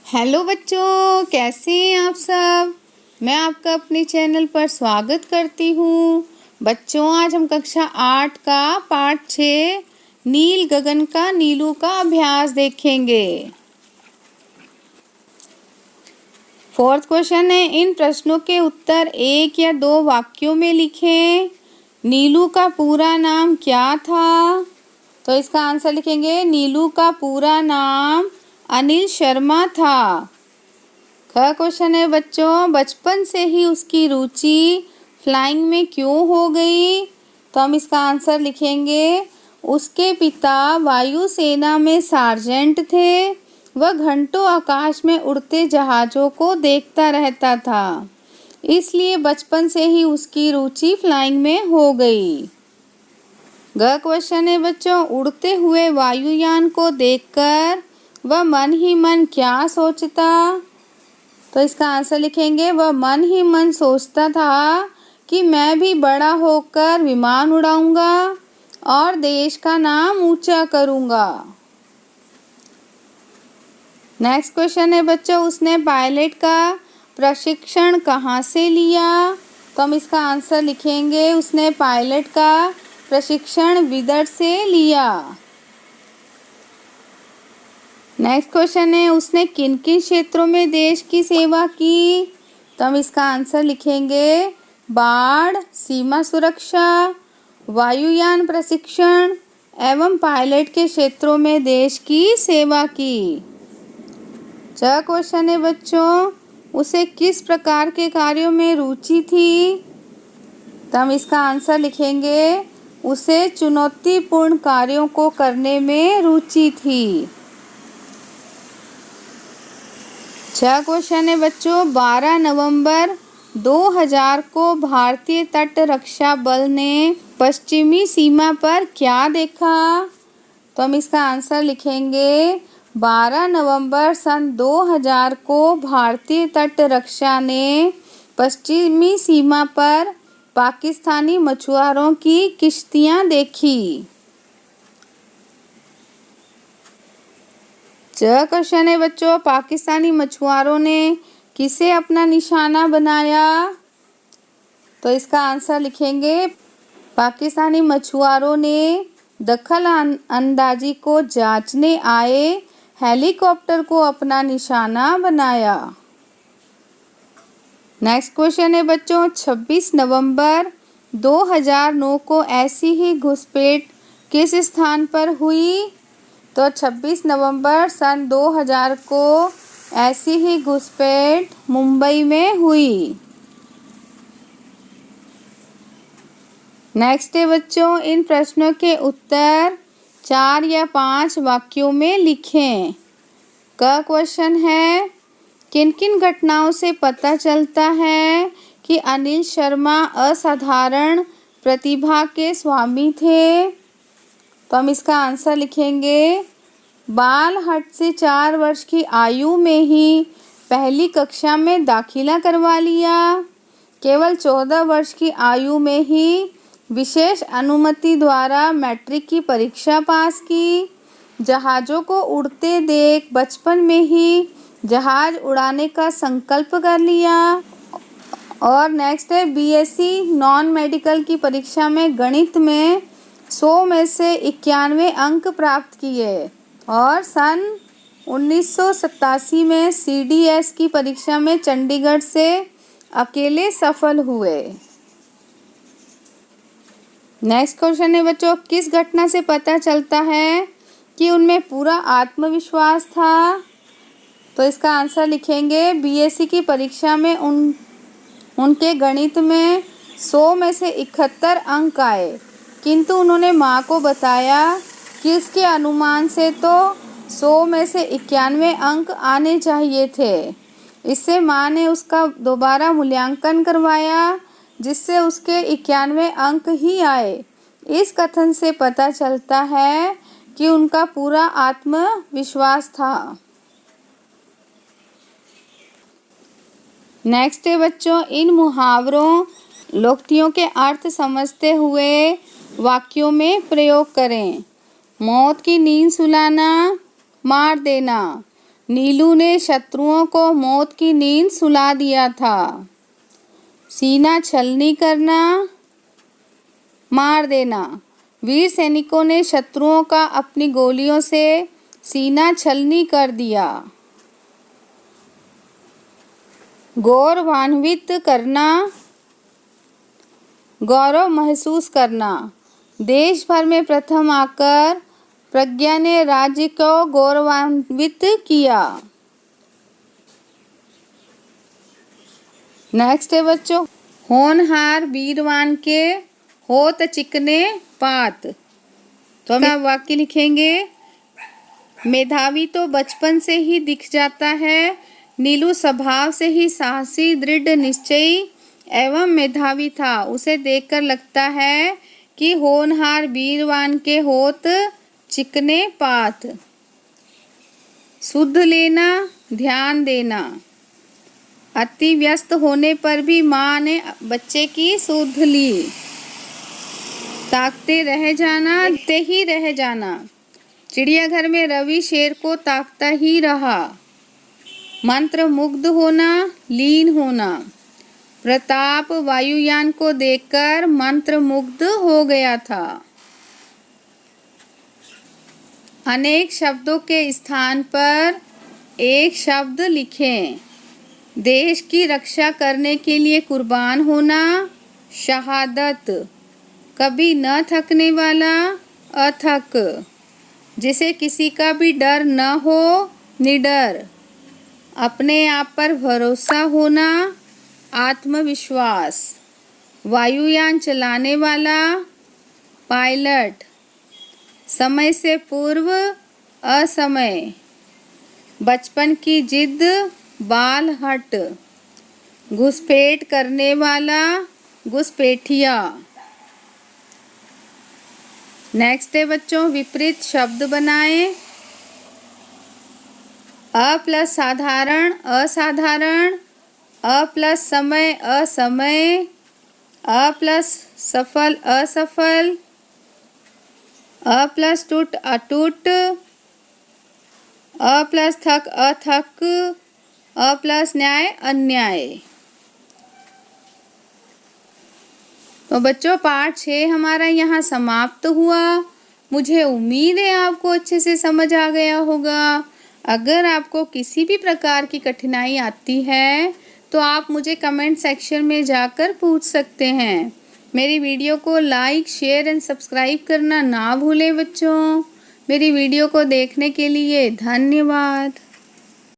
Hello बच्चों, कैसे हैं आप सब। मैं आपका अपने चैनल पर स्वागत करती हूँ। बच्चों, आज हम कक्षा 8 का पाठ 6 नील गगन का नीलू का अभ्यास देखेंगे। फोर्थ क्वेश्चन है, इन प्रश्नों के उत्तर एक या दो वाक्यों में लिखें। नीलू का पूरा नाम क्या था? तो इसका आंसर लिखेंगे, नीलू का पूरा नाम अनिल शर्मा था। ख क्वेश्चन है बच्चों, बचपन से ही उसकी रुचि फ्लाइंग में क्यों हो गई? तो हम इसका आंसर लिखेंगे, उसके पिता वायुसेना में सार्जेंट थे। वह घंटों आकाश में उड़ते जहाज़ों को देखता रहता था, इसलिए बचपन से ही उसकी रुचि फ्लाइंग में हो गई। ग क्वेश्चन है बच्चों, उड़ते हुए वायुयान को देखकर वह मन ही मन क्या सोचता? तो इसका आंसर लिखेंगे, वह मन ही मन सोचता था कि मैं भी बड़ा होकर विमान उड़ाऊंगा और देश का नाम ऊंचा करूंगा। नेक्स्ट क्वेश्चन है बच्चों, उसने पायलट का प्रशिक्षण कहाँ से लिया? तो हम इसका आंसर लिखेंगे, उसने पायलट का प्रशिक्षण विदर से लिया। नेक्स्ट क्वेश्चन है, उसने किन किन क्षेत्रों में देश की सेवा की? तो हम इसका आंसर लिखेंगे, बाढ़, सीमा सुरक्षा, वायुयान प्रशिक्षण एवं पायलट के क्षेत्रों में देश की सेवा की। च क्वेश्चन है बच्चों, उसे किस प्रकार के कार्यों में रुचि थी? तो हम इसका आंसर लिखेंगे, उसे चुनौतीपूर्ण कार्यों को करने में रुचि थी। 6 क्वेश्चन है बच्चों, 12 नवंबर 2000 को भारतीय तट रक्षा बल ने पश्चिमी सीमा पर क्या देखा? तो हम इसका आंसर लिखेंगे, 12 नवंबर सन 2000 को भारतीय तट रक्षा ने पश्चिमी सीमा पर पाकिस्तानी मछुआरों की किश्तियां देखी। च क्वेश्चन है बच्चों, पाकिस्तानी मछुआरों ने किसे अपना निशाना बनाया? तो इसका आंसर लिखेंगे, पाकिस्तानी मछुआरों ने दखल अंदाजी को जांचने आए हेलीकॉप्टर को अपना निशाना बनाया। नेक्स्ट क्वेश्चन है बच्चों, 26 नवंबर 2009 को ऐसी ही घुसपैठ किस स्थान पर हुई? तो 26 नवंबर सन 2000 को ऐसी ही घुसपैठ मुंबई में हुई। नेक्स्ट है बच्चों, इन प्रश्नों के उत्तर 4 या 5 वाक्यों में लिखें। क क्वेश्चन है, किन किन घटनाओं से पता चलता है कि अनिल शर्मा असाधारण प्रतिभा के स्वामी थे? तो हम इसका आंसर लिखेंगे, बालहट से 4 वर्ष की आयु में ही पहली कक्षा में दाखिला करवा लिया। केवल 14 वर्ष की आयु में ही विशेष अनुमति द्वारा मैट्रिक की परीक्षा पास की। जहाज़ों को उड़ते देख बचपन में ही जहाज़ उड़ाने का संकल्प कर लिया। और नेक्स्ट है, बीएससी नॉन मेडिकल की परीक्षा में गणित में 100 में से 91 अंक प्राप्त किए और सन 1987 में सीडीएस की परीक्षा में चंडीगढ़ से अकेले सफल हुए। नेक्स्ट क्वेश्चन है बच्चों, किस घटना से पता चलता है कि उनमें पूरा आत्मविश्वास था? तो इसका आंसर लिखेंगे, बीएससी की परीक्षा में उनके गणित में 100 में से 71 अंक आए, किंतु उन्होंने माँ को बताया कि इसके अनुमान से तो 100 में से 91 अंक आने चाहिए थे। इससे माँ ने उसका दोबारा मूल्यांकन करवाया, जिससे उसके 91 अंक ही आए। इस कथन से पता चलता है कि उनका पूरा आत्मविश्वास था। नेक्स्ट है बच्चों, इन मुहावरों लोकोक्तियों के अर्थ समझते हुए वाक्यों में प्रयोग करें। मौत की नींद सुलाना, मार देना। नीलू ने शत्रुओं को मौत की नींद सुला दिया था। सीना छलनी करना, मार देना। वीर सैनिकों ने शत्रुओं का अपनी गोलियों से सीना छलनी कर दिया। गौरवान्वित करना, गौरव महसूस करना। देश भर में प्रथम आकर प्रज्ञा ने राज्य को गौरवान्वित किया। नेक्स्ट है बच्चों, होनहार वीरवान के होत चिकने पात। तो हम वाक्य लिखेंगे। मेधावी तो बचपन से ही दिख जाता है। नीलू स्वभाव से ही साहसी, दृढ़ निश्चयी एवं मेधावी था। उसे देखकर लगता है कि होनहार वीरवान के होत चिकने पात। सुध लेना, ध्यान देना। अति व्यस्त होने पर भी माँ ने बच्चे की सुध ली। ताकते रह जाना, देखते ही रह जाना। चिड़ियाघर में रवि शेर को ताकता ही रहा। मंत्र मुग्ध होना, लीन होना। प्रताप वायुयान को देखकर मंत्र मुग्ध हो गया था। अनेक शब्दों के स्थान पर एक शब्द लिखें। देश की रक्षा करने के लिए कुर्बान होना, शहादत। कभी न थकने वाला, अथक। जिसे किसी का भी डर न हो, निडर। अपने आप पर भरोसा होना, आत्मविश्वास। वायुयान चलाने वाला, पायलट। समय से पूर्व, असमय। बचपन की जिद, बालहट। घुसपैठ करने वाला, घुसपैठिया। नेक्स्ट है बच्चों, विपरीत शब्द बनाएं। अ प्लस साधारण, असाधारण। अ प्लस समय, असमय। अ प्लस सफल, असफल। अ प्लस टूट, अटूट। अ प्लस थक, अथक। अ प्लस न्याय, अन्याय। तो बच्चों पाठ 6 हमारा यहाँ समाप्त हुआ। मुझे उम्मीद है आपको अच्छे से समझ आ गया होगा। अगर आपको किसी भी प्रकार की कठिनाई आती है तो आप मुझे कमेंट सेक्शन में जाकर पूछ सकते हैं। मेरी वीडियो को लाइक, शेयर एंड सब्सक्राइब करना ना भूलें बच्चों। मेरी वीडियो को देखने के लिए धन्यवाद।